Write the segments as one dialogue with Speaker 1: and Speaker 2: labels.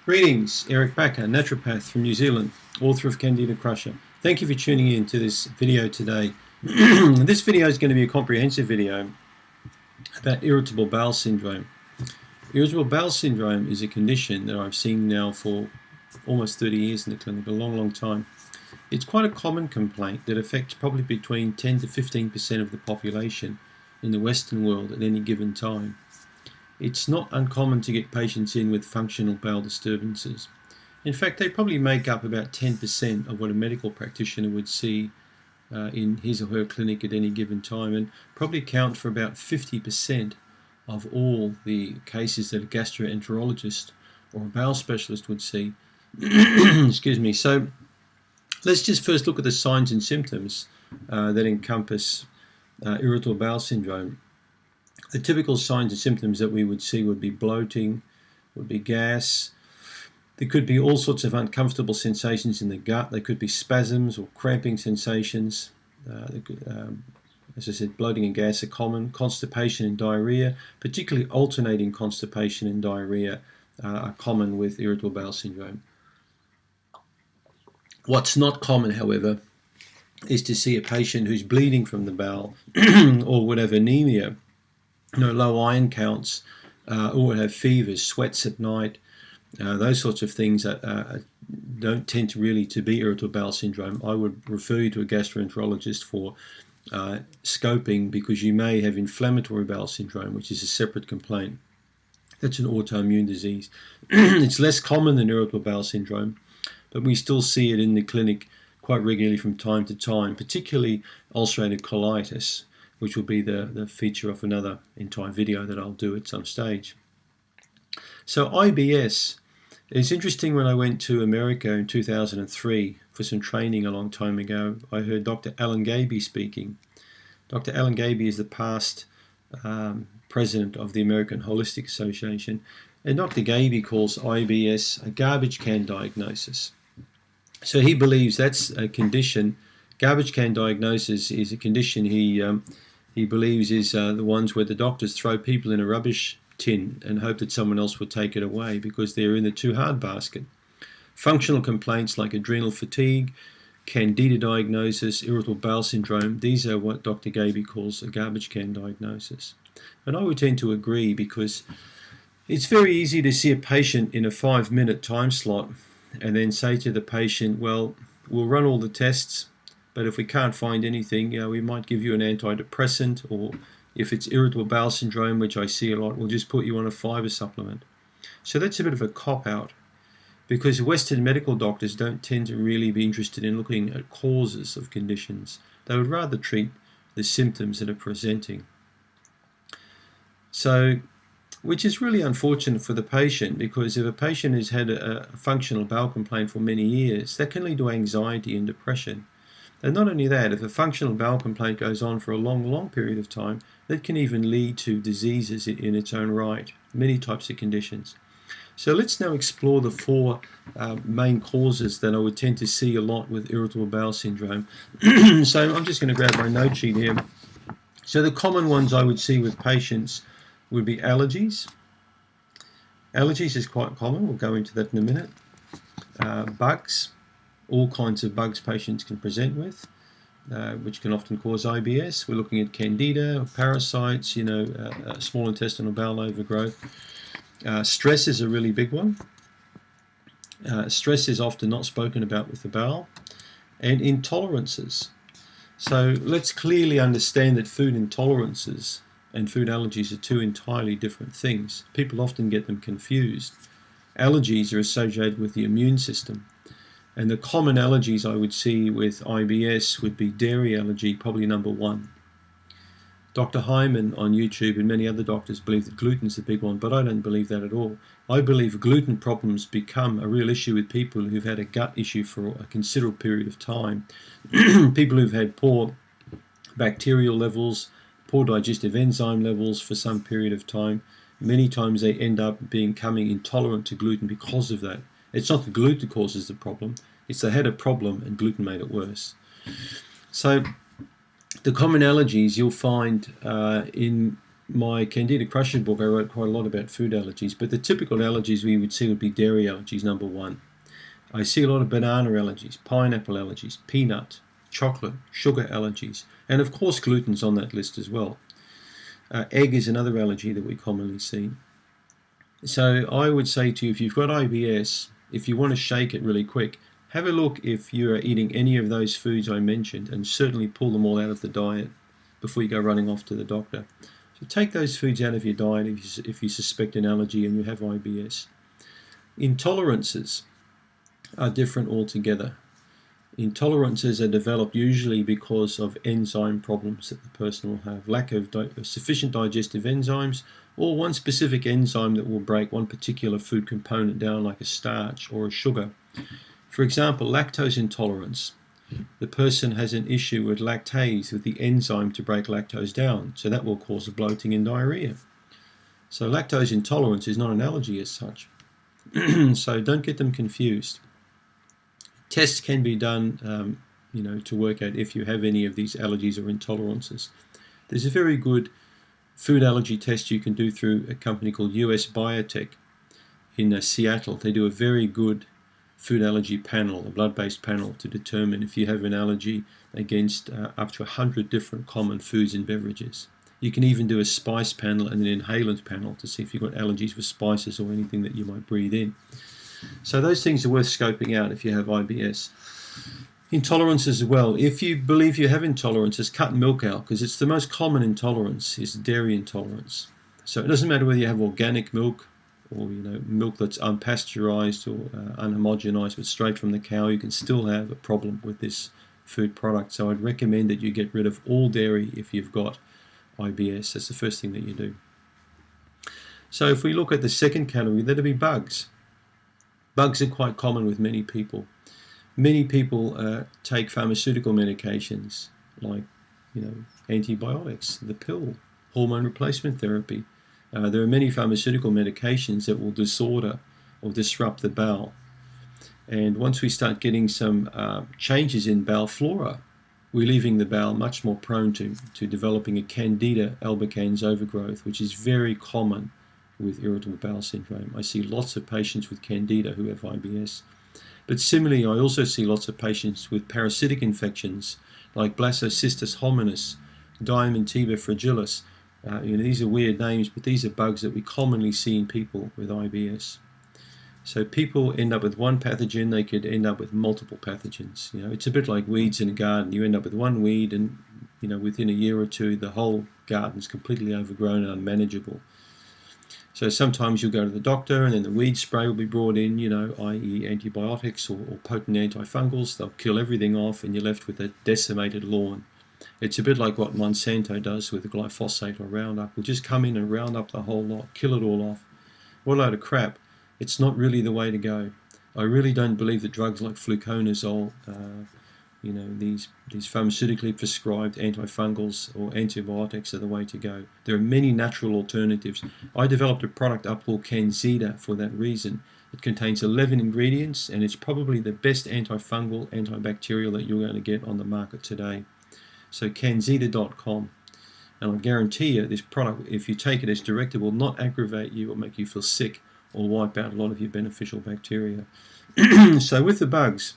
Speaker 1: Greetings, Eric Backer, naturopath from New Zealand, author of Candida Crusher. Thank you for tuning in to this video today. This video is going to be a comprehensive video about irritable bowel syndrome. Irritable bowel syndrome is a condition that I've seen now for almost 30 years in the clinic, a long time. It's quite a common complaint that affects probably between 10 to 15% of the population in the Western world at any given time. It's not uncommon to get patients in with functional bowel disturbances. In fact, they probably make up about 10% of what a medical practitioner would see in his or her clinic at any given time, and probably account for about 50% of all the cases that a gastroenterologist or a bowel specialist would see. Excuse me. So let's just first look at the signs and symptoms that encompass irritable bowel syndrome. The typical signs and symptoms that we would see would be bloating, would be gas. There could be all sorts of uncomfortable sensations in the gut. There could be spasms or cramping sensations. As I said, bloating and gas are common. Constipation and diarrhea, particularly alternating constipation and diarrhea, are common with irritable bowel syndrome. What's not common, however, is to see a patient who's bleeding from the bowel or would have anemia, low iron counts, or would have fevers, sweats at night, those sorts of things that don't tend to really to be irritable bowel syndrome. I would refer you to a gastroenterologist for scoping, because you may have inflammatory bowel syndrome, which is a separate complaint. That's an autoimmune disease. It's less common than irritable bowel syndrome, but we still see it in the clinic quite regularly from time to time, particularly ulcerative colitis, which will be the feature of another entire video that I'll do at some stage. So IBS, it's interesting. When I went to America in 2003 for some training a long time ago, I heard Dr. Alan Gaby speaking. Dr. Alan Gaby is the past president of the American Holistic Association, and Dr. Gaby calls IBS a garbage can diagnosis. So he believes that's a condition. Garbage can diagnosis is a condition he believes is the ones where the doctors throw people in a rubbish tin and hope that someone else will take it away because they're in the too hard basket. Functional complaints like adrenal fatigue, candida diagnosis, irritable bowel syndrome, these are what Dr. Gaby calls a garbage can diagnosis. And I would tend to agree, because it's very easy to see a patient in a 5-minute time slot and then say to the patient, well, we'll run all the tests, but if we can't find anything, we might give you an antidepressant, or if it's irritable bowel syndrome, which I see a lot, we'll just put you on a fiber supplement. So that's a bit of a cop-out, because Western medical doctors don't tend to really be interested in looking at causes of conditions. They would rather treat the symptoms that are presenting. So, which is really unfortunate for the patient, because if a patient has had a functional bowel complaint for many years, that can lead to anxiety and depression. And not only that, if a functional bowel complaint goes on for a long period of time, that can even lead to diseases in its own right, many types of conditions. So let's now explore the 4 main causes that I would tend to see a lot with irritable bowel syndrome. So I'm just going to grab my note sheet here. So the common ones I would see with patients would be allergies. Allergies is quite common. We'll go into that in a minute. Bugs. All kinds of bugs patients can present with, which can often cause IBS. We're looking at candida, parasites, small intestinal bowel overgrowth. Stress is a really big one. Stress is often not spoken about with the bowel. And intolerances. So let's clearly understand that food intolerances and food allergies are 2 entirely different things. People often get them confused. Allergies are associated with the immune system. And the common allergies I would see with IBS would be dairy allergy, probably number 1. Dr. Hyman on YouTube and many other doctors believe that gluten's the big one, but I don't believe that at all. I believe gluten problems become a real issue with people who've had a gut issue for a considerable period of time. People who've had poor bacterial levels, poor digestive enzyme levels for some period of time. Many times they end up becoming intolerant to gluten because of that. It's not the gluten that causes the problem, it's they had a problem and gluten made it worse. So the common allergies you'll find in my Candida Crusher book, I wrote quite a lot about food allergies, but the typical allergies we would see would be dairy allergies, number one. I see a lot of banana allergies, pineapple allergies, peanut, chocolate, sugar allergies, and of course gluten's on that list as well. Egg is another allergy that we commonly see. So I would say to you, if you've got IBS, if you want to shake it really quick, have a look if you are eating any of those foods I mentioned, and certainly pull them all out of the diet before you go running off to the doctor. So take those foods out of your diet if you suspect an allergy and you have IBS. Intolerances are different altogether. Intolerances are developed usually because of enzyme problems that the person will have, lack of sufficient digestive enzymes, or one specific enzyme that will break one particular food component down, like a starch or a sugar. For example, lactose intolerance. The person has an issue with lactase, with the enzyme to break lactose down, so that will cause bloating and diarrhea. So lactose intolerance is not an allergy as such. So don't get them confused. Tests can be done, to work out if you have any of these allergies or intolerances. There's a very good food allergy test you can do through a company called US Biotech in Seattle. They do a very good food allergy panel, a blood-based panel, to determine if you have an allergy against up to 100 different common foods and beverages. You can even do a spice panel and an inhalant panel to see if you've got allergies with spices or anything that you might breathe in. So those things are worth scoping out if you have IBS. Intolerances as well. If you believe you have intolerances, cut milk out, because it's the most common intolerance is dairy intolerance. So it doesn't matter whether you have organic milk or milk that's unpasteurized or unhomogenized, but straight from the cow, you can still have a problem with this food product. So I'd recommend that you get rid of all dairy if you've got IBS. That's the first thing that you do. So if we look at the second category, that'd be bugs. Bugs are quite common with many people. Many people take pharmaceutical medications like, antibiotics, the pill, hormone replacement therapy. There are many pharmaceutical medications that will disorder or disrupt the bowel. And once we start getting some changes in bowel flora, we're leaving the bowel much more prone to developing a Candida albicans overgrowth, which is very common with irritable bowel syndrome. I see lots of patients with Candida who have IBS. But similarly, I also see lots of patients with parasitic infections like Blastocystis hominis, Diamantiba fragilis. These are weird names, but these are bugs that we commonly see in people with IBS. So people end up with one pathogen, they could end up with multiple pathogens. It's a bit like weeds in a garden. You end up with one weed and, within a year or two, the whole garden's completely overgrown and unmanageable. So sometimes you'll go to the doctor and then the weed spray will be brought in, i.e. antibiotics or potent antifungals. They'll kill everything off and you're left with a decimated lawn. It's a bit like what Monsanto does with glyphosate or Roundup. We'll just come in and round up the whole lot, kill it all off. What a load of crap. It's not really the way to go. I really don't believe that drugs like fluconazole, these pharmaceutically prescribed antifungals or antibiotics are the way to go. There are many natural alternatives. I developed a product up called Canzida for that reason. It contains 11 ingredients and it's probably the best antifungal, antibacterial that you're going to get on the market today. So Canzida.com. And I guarantee you this product, if you take it as directed, will not aggravate you or make you feel sick or wipe out a lot of your beneficial bacteria. So with the bugs,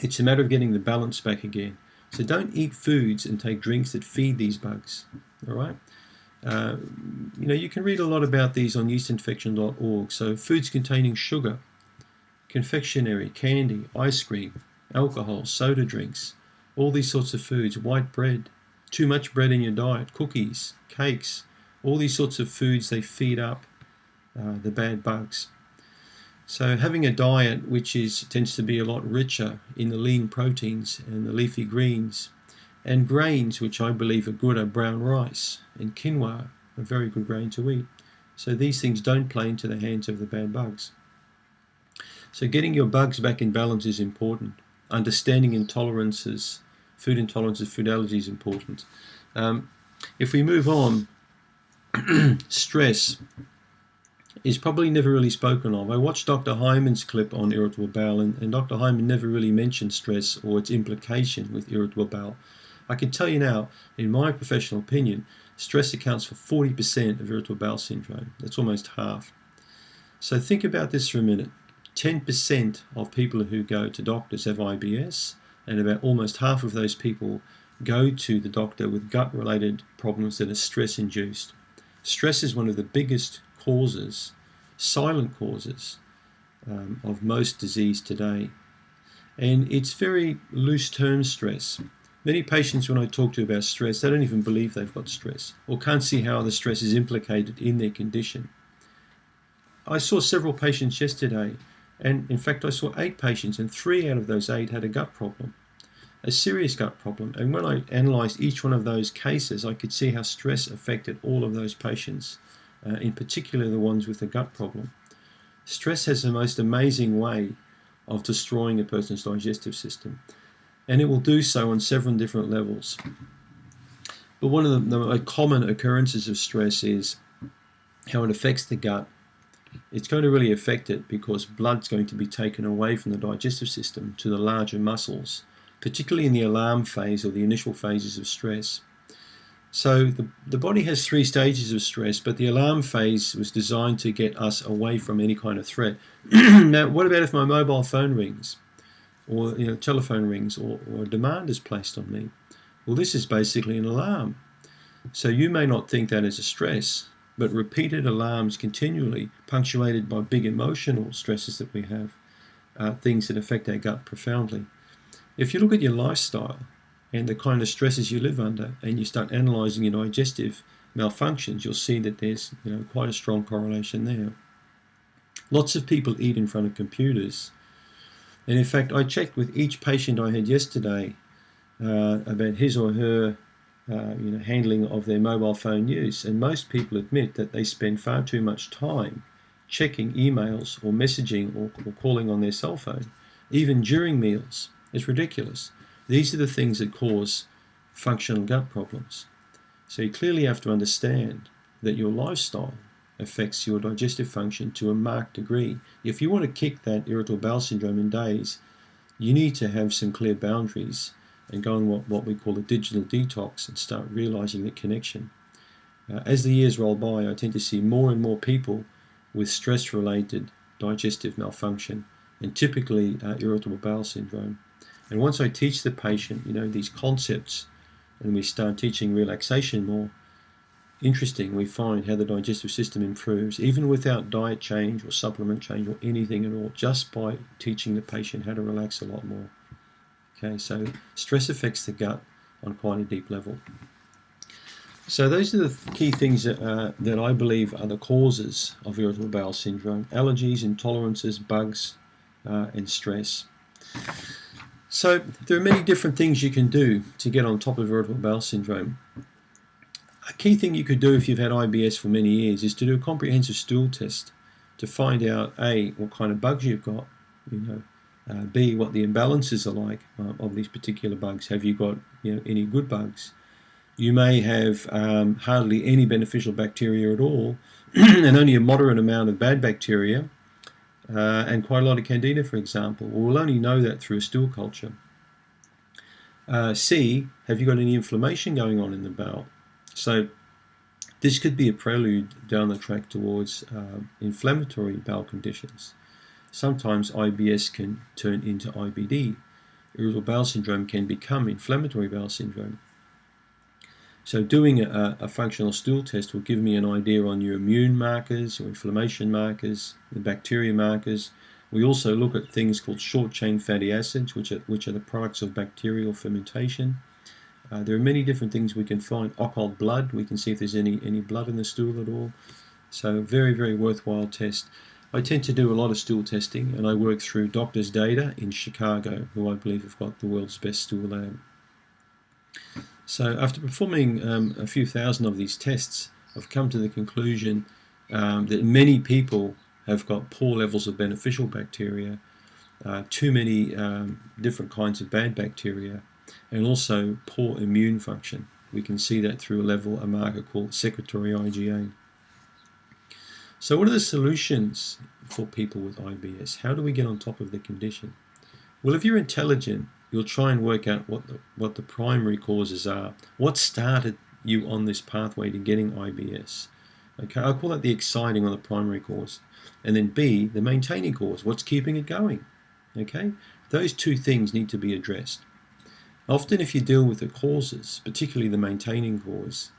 Speaker 1: it's a matter of getting the balance back again. So don't eat foods and take drinks that feed these bugs. All right. You can read a lot about these on yeastinfection.org. So foods containing sugar, confectionery, candy, ice cream, alcohol, soda drinks, all these sorts of foods, white bread, too much bread in your diet, cookies, cakes, all these sorts of foods, they feed up the bad bugs. So having a diet which tends to be a lot richer in the lean proteins and the leafy greens and grains, which I believe are good, are brown rice and quinoa, a very good grain to eat. So these things don't play into the hands of the bad bugs. So getting your bugs back in balance is important. Understanding intolerances, food allergies is important. If we move on, stress is probably never really spoken of. I watched Dr. Hyman's clip on irritable bowel, and Dr. Hyman never really mentioned stress or its implication with irritable bowel. I can tell you now, in my professional opinion, Stress accounts for 40% of irritable bowel syndrome. That's almost half. So think about this for a minute. 10% of people who go to doctors have IBS, and about almost half of those people go to the doctor with gut-related problems that are stress-induced. Stress is one of the biggest causes, silent causes, of most disease today. And it's very loose-term stress. Many patients, when I talk to about stress, they don't even believe they've got stress or can't see how the stress is implicated in their condition. I saw several patients yesterday, and in fact I saw 8 patients, and 3 out of those 8 had a gut problem, a serious gut problem. And when I analysed each one of those cases, I could see how stress affected all of those patients, in particular the ones with a gut problem. Stress has the most amazing way of destroying a person's digestive system, and it will do so on several different levels. But one of the common occurrences of stress is how it affects the gut. It's going to really affect it because blood's going to be taken away from the digestive system to the larger muscles, particularly in the alarm phase or the initial phases of stress. So the body has 3 stages of stress, but the alarm phase was designed to get us away from any kind of threat. Now, what about if my mobile phone rings, or telephone rings, or a demand is placed on me? Well, this is basically an alarm. So you may not think that is a stress, but repeated alarms continually, punctuated by big emotional stresses that we have, are things that affect our gut profoundly. If you look at your lifestyle and the kind of stresses you live under, and you start analysing your digestive malfunctions, you'll see that there's quite a strong correlation there. Lots of people eat in front of computers, and in fact I checked with each patient I had yesterday about his or her handling of their mobile phone use, and most people admit that they spend far too much time checking emails or messaging or calling on their cell phone, even during meals. It's ridiculous. These are the things that cause functional gut problems. So you clearly have to understand that your lifestyle affects your digestive function to a marked degree. If you want to kick that irritable bowel syndrome in days, you need to have some clear boundaries and go on what we call a digital detox and start realizing the connection. As the years roll by, I tend to see more and more people with stress-related digestive malfunction, and typically irritable bowel syndrome. And once I teach the patient, these concepts, and we start teaching relaxation more, interesting, we find how the digestive system improves, even without diet change or supplement change or anything at all, just by teaching the patient how to relax a lot more. Okay, so stress affects the gut on quite a deep level. So those are the key things that I believe are the causes of irritable bowel syndrome: allergies, intolerances, bugs, and stress. So there are many different things you can do to get on top of irritable bowel syndrome. A key thing you could do if you've had IBS for many years is to do a comprehensive stool test to find out A, what kind of bugs you've got, B, what the imbalances are like of these particular bugs. Have you got any good bugs? You may have hardly any beneficial bacteria at all, and only a moderate amount of bad bacteria, and quite a lot of candida, for example. Well, we'll only know that through a stool culture. C, have you got any inflammation going on in the bowel? So this could be a prelude down the track towards inflammatory bowel conditions. Sometimes IBS can turn into IBD. Irritable bowel syndrome can become inflammatory bowel syndrome. So doing a functional stool test will give me an idea on your immune markers, your inflammation markers, the bacteria markers. We also look at things called short-chain fatty acids, which are the products of bacterial fermentation. There are many different things we can find. Occult blood, we can see if there's any blood in the stool at all. So very, very worthwhile test. I tend to do a lot of stool testing, and I work through doctors' data in Chicago, who I believe have got the world's best stool lab. So after performing a few thousand of these tests, I've come to the conclusion that many people have got poor levels of beneficial bacteria, too many different kinds of bad bacteria, and also poor immune function. We can see that through a marker called secretory IgA. So what are the solutions for people with IBS? How do we get on top of the condition? Well, if you're intelligent, you'll try and work out what the primary causes are. What started you on this pathway to getting IBS. Okay, I call that the exciting or the primary cause. And then B, the maintaining cause, what's keeping it going. Okay, those two things need to be addressed. Often if you deal with the causes, particularly the maintaining cause,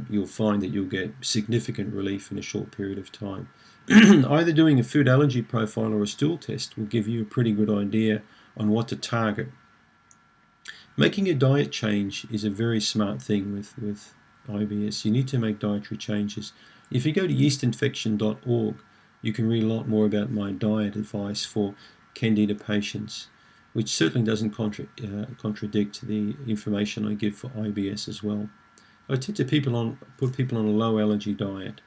Speaker 1: you'll find that you'll get significant relief in a short period of time. Either doing a food allergy profile or a stool test will give you a pretty good idea on what to target. Making a diet change is a very smart thing with IBS. You need to make dietary changes. If you go to yeastinfection.org, you can read a lot more about my diet advice for Candida patients, which certainly doesn't contradict the information I give for IBS as well. I tend to put people on a low allergy diet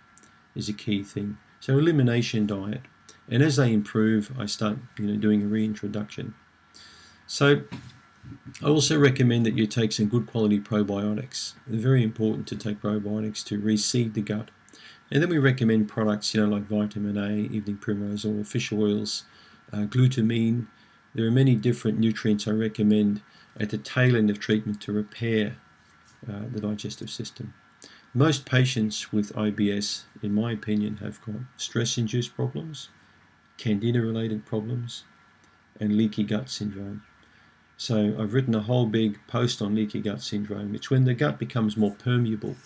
Speaker 1: is a key thing. So elimination diet, and as they improve, I start doing a reintroduction. So I also recommend that you take some good quality probiotics. It's very important to take probiotics to reseed the gut. And then we recommend products, like vitamin A, evening primrose oil, fish oils, glutamine. There are many different nutrients I recommend at the tail end of treatment to repair the digestive system. Most patients with IBS, in my opinion, have got stress-induced problems, candida-related problems, and leaky gut syndrome. So I've written a whole big post on leaky gut syndrome. It's when the gut becomes more permeable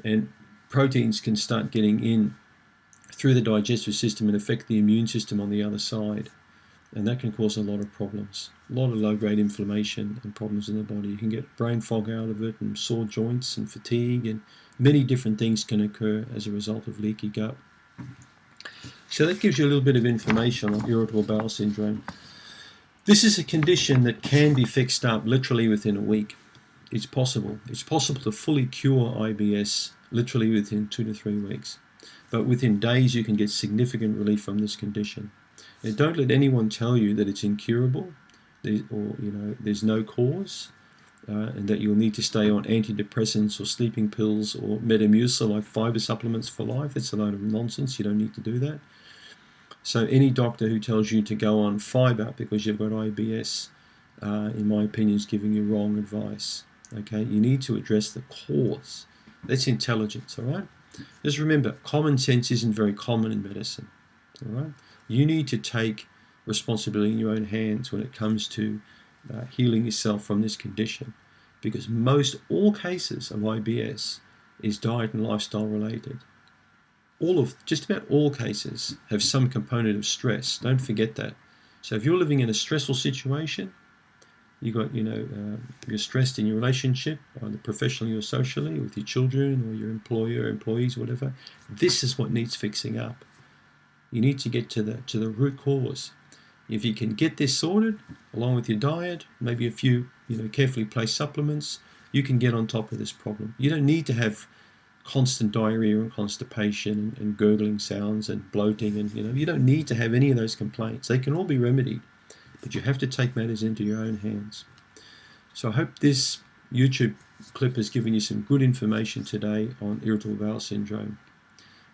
Speaker 1: and proteins can start getting in through the digestive system and affect the immune system on the other side. And that can cause a lot of problems, a lot of low-grade inflammation and problems in the body. You can get brain fog out of it and sore joints and fatigue, and many different things can occur as a result of leaky gut. So that gives you a little bit of information on irritable bowel syndrome. This is a condition that can be fixed up literally within a week. It's possible. It's possible to fully cure IBS literally within 2 to 3 weeks. But within days you can get significant relief from this condition. And don't let anyone tell you that it's incurable, or there's no cause, and that you'll need to stay on antidepressants or sleeping pills or Metamucil, like fiber supplements for life. That's a load of nonsense. You don't need to do that. So any doctor who tells you to go on fiber because you've got IBS, in my opinion, is giving you wrong advice. Okay, you need to address the cause. That's intelligence. All right. Just remember, common sense isn't very common in medicine. All right. You need to take responsibility in your own hands when it comes to healing yourself from this condition, because all cases of IBS is diet and lifestyle related. Just about all cases have some component of stress. Don't forget that. So if you're living in a stressful situation, you're stressed in your relationship, either professionally or socially, with your children or your employer, employees, whatever, this is what needs fixing up. You need to get to the root cause. If you can get this sorted, along with your diet, maybe a few carefully placed supplements, you can get on top of this problem. You don't need to have constant diarrhea and constipation and gurgling sounds and bloating, and you don't need to have any of those complaints. They can all be remedied, but you have to take matters into your own hands. So I hope this YouTube clip has given you some good information today on irritable bowel syndrome.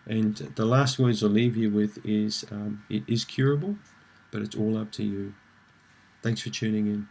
Speaker 1: And the last words I'll leave you with is, it is curable, but it's all up to you. Thanks for tuning in.